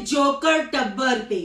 Joker टब्बर पे।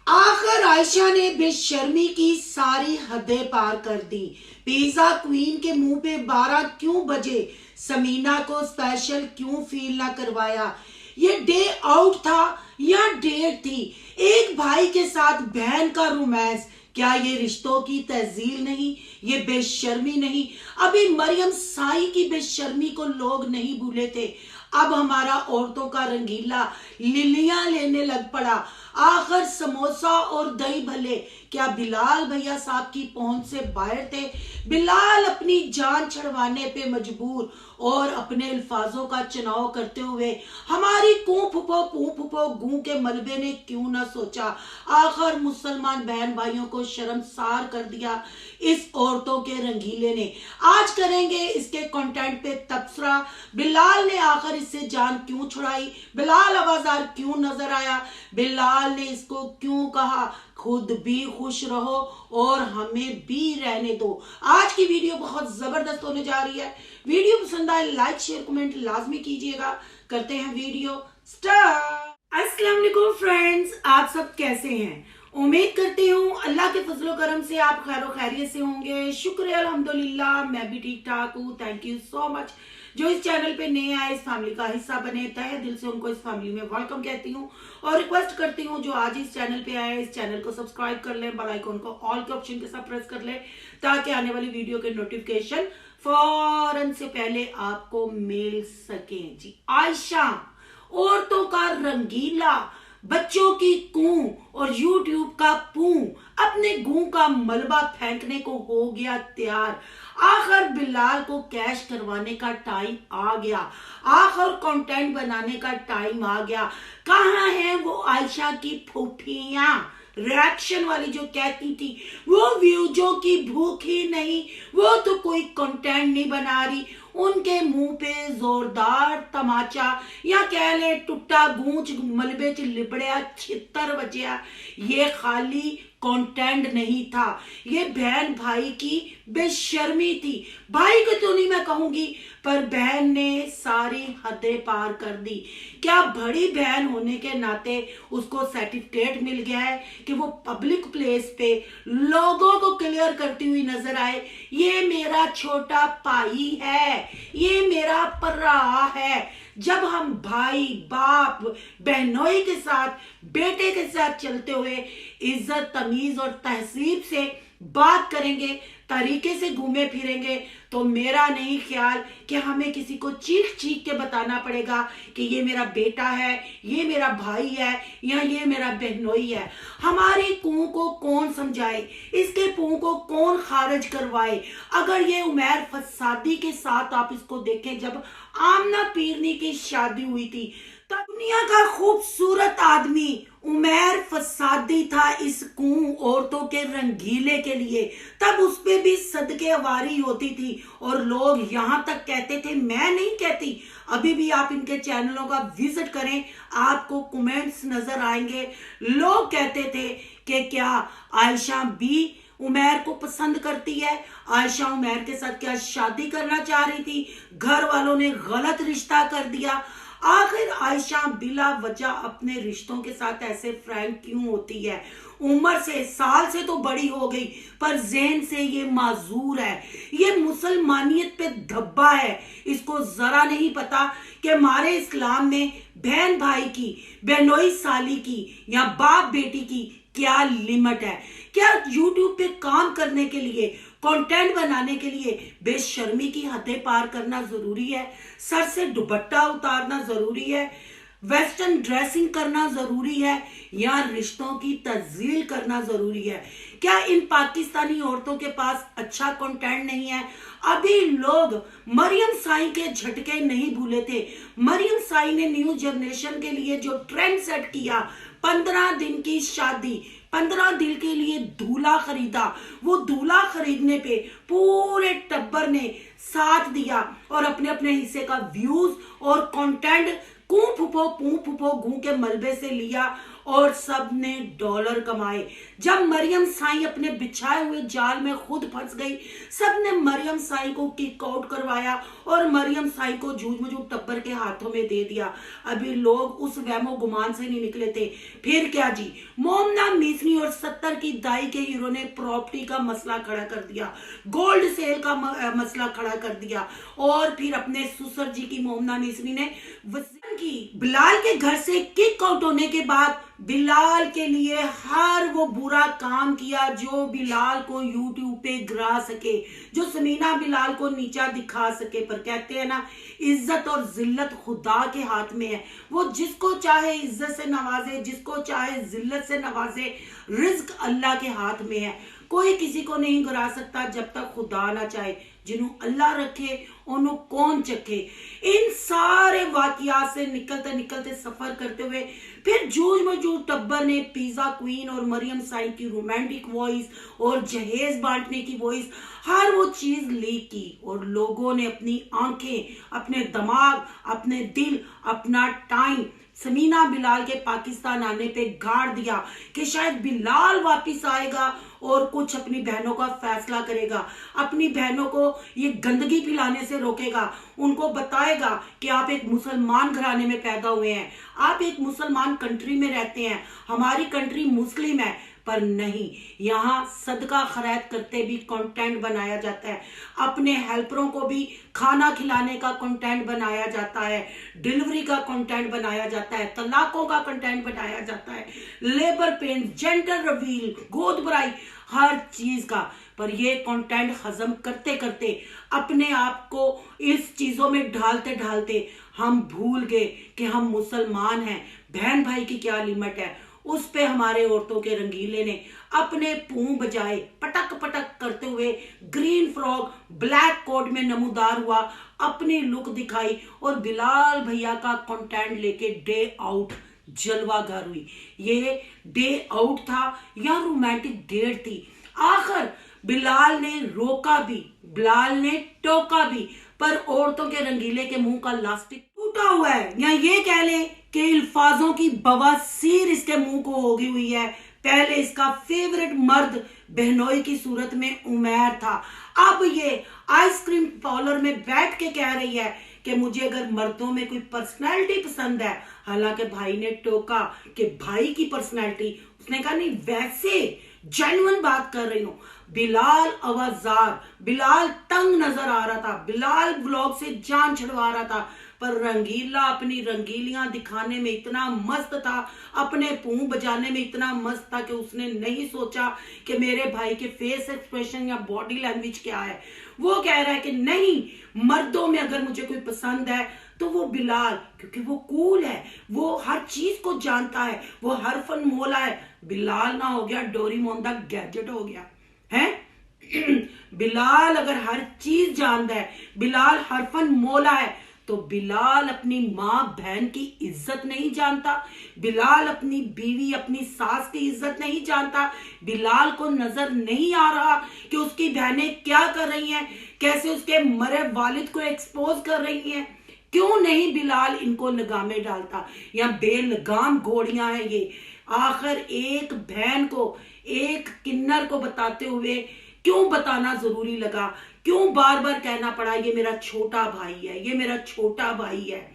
आखिर आयशा ने बेशर्मी की सारी हदें पार कर दी। पिज्जा क्वीन के मुंह पे 12 क्यों बजे? समीना को स्पेशल क्यों फील ना करवाया? ये डे आउट था या डेट थी? एक भाई के साथ बहन का रोमांस, क्या ये रिश्तों की तहजील नहीं? ये बेशर्मी नहीं? अभी मरियम साई की बेशर्मी को लोग नहीं भूले थे, अब हमारा औरतों का रंगीला लिलियां लेने लग पड़ा। आखिर समोसा और दही भले क्या बिलाल भैया साहब की पहुंच से बाहर थे? बिलाल अपनी जान छड़वाने पे मजबूर और अपने अल्फाजों का चुनाव करते हुए हमारी कूं फुफो गूं के मलबे ने क्यों ना सोचा? आखिर मुसलमान बहन भाइयों को शर्मसार कर दिया इस औरतों के रंगीले ने। आज करेंगे इसके कंटेंट पे तबसरा। बिलाल ने आखिर इससे जान क्यों छुड़ाई? बिलाल आवाजार क्यों नजर आया? बिलाल ने इसको क्यों कहा खुद भी खुश रहो और हमें भी रहने दो? आज की वीडियो बहुत जबरदस्त होने जा रही है। वीडियो पसंद आए लाइक शेयर कमेंट लाजमी कीजिएगा। करते हैं वीडियो स्टार्ट। अस्सलाम वालेकुम फ्रेंड्स, आप सब कैसे हैं? उम्मीद करती हूँ अल्लाह के फजलो करम से आप खैर खैरियत से होंगे। शुक्र है अल्हम्दुलिल्लाह, मैं भी ठीक ठाक हूँ। Thank you so much. जो इस चैनल पे नए आए, इस फैमिली का हिस्सा बने, तहे दिल से उनको इस फैमिली में वेलकम कहती हूँ और रिक्वेस्ट करती हूँ जो आज इस चैनल पे आए इस चैनल को सब्सक्राइब कर लें, बेल आइकन को ऑल के ऑप्शन के साथ प्रेस कर लें ताकि आने वाली वीडियो के नोटिफिकेशन फौरन से पहले आपको मिल सके। जी, आयशा औरतों का रंगीला, बच्चों की कूं और यूट्यूब का पूं अपने गूं का मलबा फेंकने को हो गया तैयार। आखिर बिलाल को कैश करवाने का टाइम आ गया, आखिर कंटेंट बनाने का टाइम आ गया। कहाँ है वो आयशा की फूफियां रिएक्शन वाली जो कहती थी वो व्यूजों की भूख ही नहीं, वो तो कोई कंटेंट नहीं बना रही। उनके मुंह पे जोरदार तमाचा या कह ले टुट्टा गूंच मलबे च लिबड़िया छितर बजिया। ये खाली कंटेंट नहीं था, ये बहन भाई की बेशर्मी थी। भाई को तो नहीं मैं कहूंगी, पर बहन ने सारी हदें पार कर दी। क्या बड़ी बहन होने के नाते उसको सर्टिफिकेट मिल गया है कि वो पब्लिक प्लेस पे लोगों को क्लियर करती हुई नजर आए, ये मेरा छोटा भाई है, ये मेरा पर्रा है। जब हम भाई बाप बहनोई के साथ बेटे के साथ चलते हुए इज्जत तमीज और तहजीब से बात करेंगे, तरीके से घूमे फिरेंगे, तो मेरा नहीं ख्याल कि हमें किसी को चीख चीख के बताना पड़ेगा कि ये मेरा बेटा है, ये मेरा भाई है या ये मेरा बहनोई है। हमारी कुओं को कौन समझाए, इसके पुओं को कौन खारिज करवाए? अगर ये उमैर फसादी के साथ आप इसको देखें, जब आमना पीरनी की शादी हुई थी तब दुनिया का खूबसूरत आदमी उमैर फसादी था इस कूं औरतों के रंगीले के लिए। तब उस पे भी सदके वारी होती थी और लोग यहाँ तक कहते थे, मैं नहीं कहती, अभी भी आप इनके चैनलों का विजिट करें, आपको कमेंट्स नजर आएंगे। लोग कहते थे कि क्या आयशा भी उमैर को पसंद करती है? आयशा उमैर के साथ क्या शादी करना चाह रही थी? घर वालों ने गलत रिश्ता कर दिया। आखिर आयशा बिला वजह अपने रिश्तों के साथ ऐसे फ्रैंक क्यों होती है? उम्र से साल से तो बड़ी हो गई, पर ज़हन से ये माजूर है, ये मुसलमानियत पे धब्बा है। इसको जरा नहीं पता कि हमारे इस्लाम में बहन भाई की, बहनोई साली की या बाप बेटी की क्या लिमिट है। क्या यूट्यूब पे काम करने के लिए, कंटेंट बनाने के लिए बेशर्मी की हदें पार करना जरूरी है? सर से दुपट्टा उतारना जरूरी है? वेस्टर्न ड्रेसिंग करना जरूरी है या रिश्तों की तज्जील करना जरूरी है? क्या इन पाकिस्तानी औरतों के पास अच्छा कंटेंट नहीं है? अभी लोग मरियम साई के झटके नहीं भूले थे। मरियम साई ने न्यू जनरेशन के लिए जो ट्रेंड सेट किया, 15 दिन की शादी, 15 दिन के लिए दूल्हा खरीदा, वो दूल्हा खरीदने पे पूरे टब्बर ने साथ दिया और अपने अपने हिस्से का व्यूज और कंटेंट कूं फुफो गूं के मलबे से लिया और सब ने डॉलर कमाए। जब मरियम साई अपने बिछाए हुए जाल में खुद फंस गई, सब ने मरियम साई को किक आउट करवाया और मरियम साई को झूठ मजूठ टब्बर के हाथों में दे दिया। अभी लोग उस वहमो गुमान से नहीं निकले थे। फिर क्या जी, मोमना मिसरी और 70 की दाई के हीरो ने प्रॉपर्टी का मसला खड़ा कर दिया, गोल्ड सेल का मसला खड़ा कर दिया, और फिर अपने सुसर जी की मोमना मिसरी ने वसीम की। बिलाल के घर से किक आउट होने के बाद बिलाल के लिए हर वो बुरा काम किया जो बिलाल को यूट्यूब पे गिरा सके, जो समीना बिलाल को नीचा दिखा सके। पर कहते हैं ना, इज्जत और जिल्लत खुदा के हाथ में है। वो जिसको चाहे इज्जत से नवाजे, जिसको चाहे जिल्लत से नवाजे। रिज्क अल्लाह के हाथ में है, कोई किसी को नहीं गिरा सकता जब तक खुदा ना चाहे। जिन्हों अल्लाह रखे उन्हों कौन चखे। इन सारे वाकयात से निकलते निकलते सफर करते हुए फिर जूझ मजूझ टब्बर ने पिज्जा क्वीन और मरियम साई की रोमांटिक वॉइस और जहेज बांटने की वॉइस, हर वो चीज लीक की और लोगों ने अपनी आंखें, अपने दिमाग, अपने दिल, अपना टाइम समीना बिलाल के पाकिस्तान आने पे गाड़ दिया कि शायद बिलाल वापिस आएगा और कुछ अपनी बहनों का फैसला करेगा, अपनी बहनों को ये गंदगी फैलाने से रोकेगा, उनको बताएगा कि आप एक मुसलमान घराने में पैदा हुए हैं, आप एक मुसलमान कंट्री में रहते हैं, हमारी कंट्री मुस्लिम है। पर नहीं, यहाँ सदका खैरात करते भी कंटेंट बनाया जाता है, अपने हेल्परों को भी खाना खिलाने का कंटेंट बनाया जाता है, डिलीवरी का कंटेंट बनाया जाता है, तलाकों का कंटेंट बनाया जाता है, लेबर पेन, जेंडर रिवील, गोद भराई, हर चीज का। पर ये कंटेंट हजम करते करते अपने आप को इस चीजों में ढालते ढालते हम भूल गए कि हम मुसलमान हैं, बहन भाई की क्या लिमिट है। उस पे हमारे औरतों के रंगीले ने अपने पूं बजाए, पटक पटक करते हुए ग्रीन फ्रॉक ब्लैक कोट में नमूदार हुआ, अपनी लुक दिखाई और बिलाल भैया का कंटेंट लेके डे आउट जलवा घर हुई। ये डे आउट था या रोमांटिक डेट थी। आखिर बिलाल ने रोका भी, बिलाल ने टोका भी, पर औरतों के रंगीले के मुंह का लास्टिक टूटा हुआ है, या ये कह ले कि अल्फाजों की बवासीर इसके मुंह को होगी हुई है। पहले इसका फेवरेट मर्द बहनोई की सूरत में उमैर था, अब ये आइसक्रीम पार्लर में बैठ के कह रही है कि मुझे अगर मर्दों में कोई पर्सनैलिटी पसंद है। हालांकि भाई ने टोका कि भाई की पर्सनैलिटी, उसने कहा नहीं, वैसे जेन्युइन बात कर रही हूं। बिलाल आवाजार, बिलाल तंग नजर आ रहा था, बिलाल ब्लॉग से जान छुड़वा रहा था, पर रंगीला अपनी रंगीलियां दिखाने में इतना मस्त था, अपने पूं बजाने में इतना मस्त था कि उसने नहीं सोचा कि मेरे भाई के फेस एक्सप्रेशन या बॉडी लैंग्वेज क्या है। वो कह रहा है कि नहीं, मर्दों में अगर मुझे कोई पसंद है तो वो बिलाल, क्योंकि वो कूल है, वो हर चीज को जानता है, वो हर फन मोला है। बिलाल ना हो गया डोरीमोन दा गैजेट हो गया है। बिलाल अगर हर चीज जानता है, बिलाल हर फन मोला है, तो बिलाल अपनी माँ बहन की इज्जत नहीं जानता, बिलाल अपनी बीवी अपनी सास की इज्जत नहीं जानता। बिलाल को नजर नहीं आ रहा कि उसकी बहनें क्या कर रही हैं, कैसे उसके मरे वालिद को एक्सपोज कर रही हैं। क्यों नहीं बिलाल इनको लगामे डालता, या बेलगाम घोड़ियां हैं ये। आखिर एक बहन को, एक किन्नर को बताते हुए क्यों बताना जरूरी लगा, क्यों बार बार कहना पड़ा ये मेरा छोटा भाई है, ये मेरा छोटा भाई है।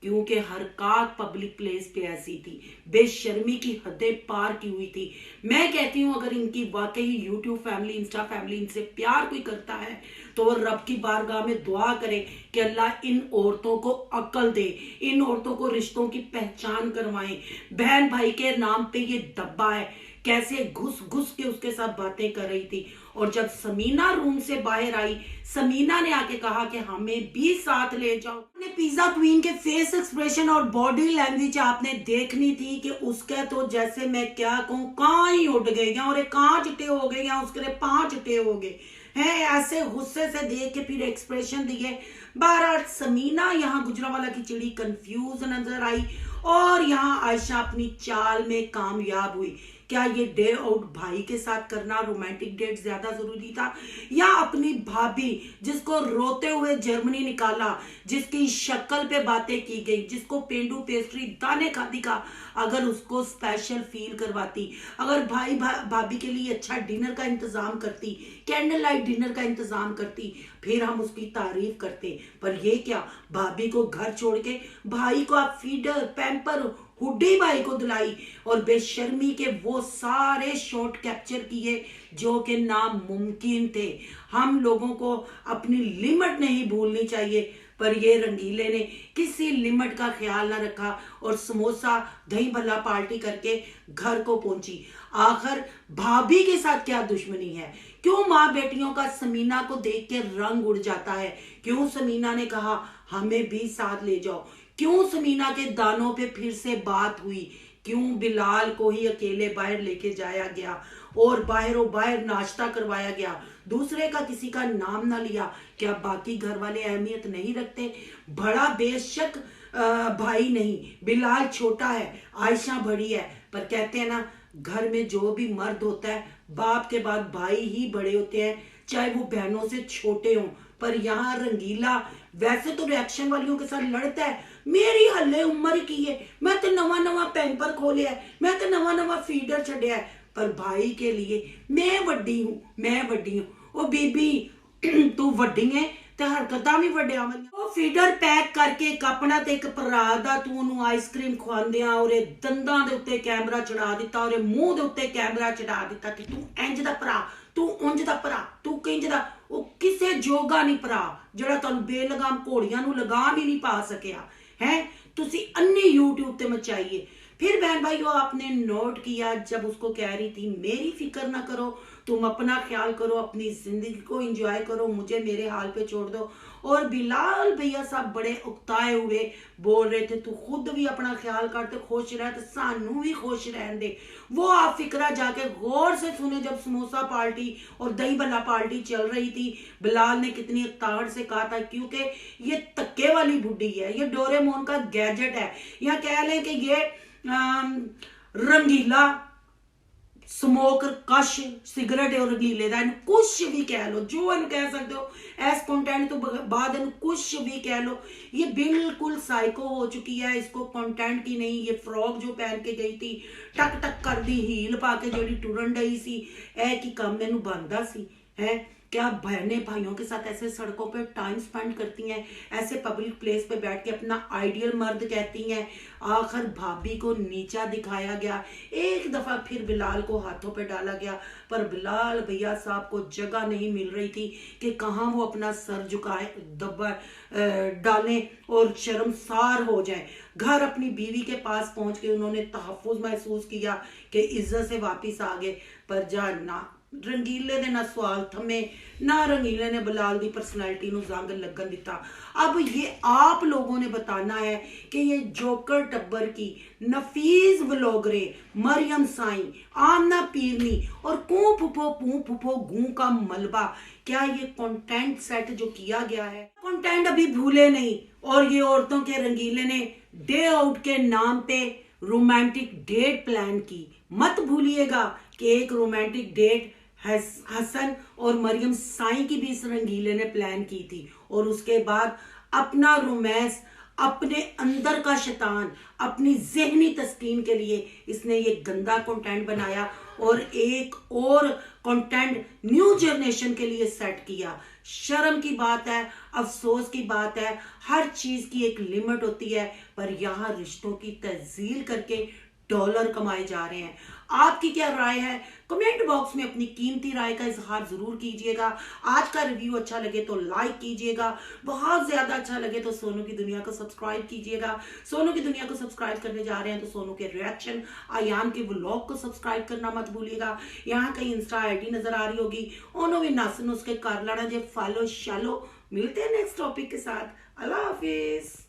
क्योंकि हरकत पब्लिक प्लेस पे ऐसी थी, बेशर्मी की हदें पार की हुई थी। मैं कहती हूं अगर इनकी वाकई यूट्यूब फैमिली, इंस्टा फैमिली इनसे प्यार कोई करता है तो वो रब की बारगाह में दुआ करे कि अल्लाह इन औरतों को अक्ल दे, इन औरतों को रिश्तों की पहचान करवाए। बहन भाई के नाम पे ये दब्बा है, कैसे घुस घुस के उसके साथ बातें कर रही थी। और जब समीना रूम से बाहर आई, समीना ने आके कहा कि हमें भी साथ ले जाओ। अपने पिज्जा क्वीन के फेस एक्सप्रेशन और बॉडी लैंग्वेज आपने देखनी थी कि उसके तो जैसे मैं क्या कहूँ, कहाँ ही उड़ गए या और कहाँ चिट्टे हो गए या उसके 5 चिट्टे हो गए हैं। ऐसे गुस्से से देख के फिर एक्सप्रेशन दिए। बहरहाल समीना यहाँ गुजरावाला की चिड़ी कंफ्यूज नजर आई और यहाँ आयशा अपनी चाल में कामयाब हुई क्या ये डे आउट भाई के साथ करना रोमांटिक डेट ज्यादा जरूरी था, या अपनी भाभी जिसको रोते हुए जर्मनी निकाला, जिसकी शक्ल पे बातें की गई, जिसको पेंडू पेस्ट्री दाने खादी का, अगर उसको स्पेशल फील करवाती, अगर भाई भाभी के लिए अच्छा डिनर का इंतजाम करती, कैंडल लाइट डिनर का इंतजाम करती, फिर हम उसकी तारीफ करते। पर ये क्या, भाभी को घर छोड़ के भाई को आप फीडर पैम्पर हुड्डी भाई को दिलाई और बेशर्मी के वो सारे शॉट कैप्चर किए जो कि नामुमकिन थे। हम लोगों को अपनी लिमिट नहीं भूलनी चाहिए, पर ये रंगीले ने किसी लिमिट का ख्याल ना रखा और समोसा दही भल्ला पार्टी करके घर को पहुंची। आखिर भाभी के साथ क्या दुश्मनी है? क्यों माँ बेटियों का समीना को देख के रंग उड़ जाता है? क्यों समीना ने कहा हमें भी साथ ले जाओ? क्यों समीना के दानों पे फिर से बात हुई? क्यों बिलाल को ही अकेले बाहर लेके जाया गया और बाहरों बाहर नाश्ता करवाया गया, दूसरे का किसी का नाम ना लिया? क्या बाकी घर वाले अहमियत नहीं रखते? बड़ा बेशक भाई नहीं, बिलाल छोटा है, आयशा बड़ी है, पर कहते हैं ना घर में जो भी मर्द होता है बाप के बाद भाई ही बड़े होते हैं, चाहे वो बहनों से छोटे हों। पर यहाँ रंगीला वैसे तो रिएक्शन वालियों के साथ लड़ता है, मेरी हल्ले उम्र की है, मैं तो नवा नवा पैंपर खोलिया है, मैं तो नवा नवा फीडर छड़िया है, पर भाई के लिए मैं वड्डी हूं, मैं वड्डी हूं। ओ बीबी तू वड्डी है ते हरकतां भी वड्डिया वालियां। ओ फीडर पैक करके कपड़ा ते एक भरा दा तू ओनू आइसक्रीम खवांदियां और दंदां दे उत्ते कैमरा चढ़ा दिता और मुंह दे उत्ते कैमरा चढ़ा दिता कि तू इंज दा भरा, तू उंज दा भरा, तू किंज दा। ओ किसे जोगा नहीं भरा जेड़ा तुहानू बेलगाम घोड़ियां नू लगाम ही नहीं पा सकिया है। तुसी अन्नी यूट्यूब ते मचाइए। फिर बहन भाइयों आपने नोट किया जब उसको कह रही थी मेरी फिक्र ना करो, तुम अपना ख्याल करो, अपनी जिंदगी को एंजॉय करो, मुझे मेरे हाल पे छोड़ दो। और बिलाल भैया साहब बड़े उकताए हुए बोल रहे थे तू खुद भी अपना ख्याल कर, तो खुश रह तो सानू भी खुश रहने दे। वो आप फिक्रा जाके गौर से सुने जब समोसा पार्टी और दही भल्ला पार्टी चल रही थी, बिलाल ने कितनी ताकत से कहा था, क्योंकि ये तक्के वाली बुड्ढी है, ये डोरेमोन का गैजेट है, या कह लें कि ये रंगीला स्मोक कश सिगरेट और रंगीले का कुछ भी कह लो, जो इन कह सकते हो एस कंटेंट तो बाद इन कुछ भी कह लो। ये बिल्कुल साइको हो चुकी है, इसको कंटेंट की नहीं, ये फ्रॉक जो पहन के गई थी टक टक कर दी हील पा के जेडी टुरन डई सी, ए की काम मैनू बनता सी है। क्या बहनें भाइयों के साथ ऐसे सड़कों पे टाइम स्पेंड करती हैं, ऐसे पब्लिक प्लेस पे बैठ के अपना आइडियल मर्द कहती हैं? आखिर भाभी को नीचा दिखाया गया, एक दफा फिर बिलाल को हाथों पे डाला गया, पर बिलाल भैया साहब को जगह नहीं मिल रही थी कि कहाँ वो अपना सर झुकाए दबा डालें और शर्मसार हो जाए। घर अपनी बीवी के पास पहुंच के उन्होंने तहफ्फुज महसूस किया कि इज्जत से वापिस आ गए, पर जा ना रंगीले ने ना सवाल थमे, ना रंगीले ने बिलाल की पर्सनैलिटी नू जंग लगन दिता। अब ये आप लोगों ने बताना है कि ये जोकर टब्बर की नफीस ब्लॉगरे मरियम साई, आमना पीरनी और कू फुफो गू का मलबा, क्या ये कंटेंट सेट जो किया गया है, कंटेंट अभी भूले नहीं। और ये औरतों के रंगीले ने डे आउट के नाम पे रोमांटिक डेट प्लान की। मत भूलिएगा कि एक रोमांटिक डेट हसन और मरियम साई की भी इस रंगीले ने प्लान की थी, और उसके बाद अपना रोमांस, अपने अंदर का शैतान, अपनी जहनी तस्कीन के लिए इसने ये गंदा कंटेंट बनाया और एक और कंटेंट न्यू जनरेशन के लिए सेट किया। शर्म की बात है, अफसोस की बात है, हर चीज की एक लिमिट होती है, पर यहाँ रिश्तों की तहजील करके डॉलर कमाए जा रहे हैं। आपकी क्या राय है? कमेंट बॉक्स में अपनी कीमती राय का इजहार जरूर कीजिएगा। आज का रिव्यू अच्छा लगे तो लाइक कीजिएगा, बहुत ज्यादा अच्छा लगे तो सोनू की दुनिया को सब्सक्राइब कीजिएगा। सोनू की दुनिया को सब्सक्राइब करने जा रहे हैं तो सोनू के रिएक्शन, आयान के व्लॉग को सब्सक्राइब करना मत भूलिएगा। यहाँ कहीं इंस्टा आईडी नजर आ रही होगी, उन्होंने भी नस नुस के कर लेना जे फॉलो शैलो। मिलते हैं नेक्स्ट टॉपिक के साथ। अल्लाह हाफिज।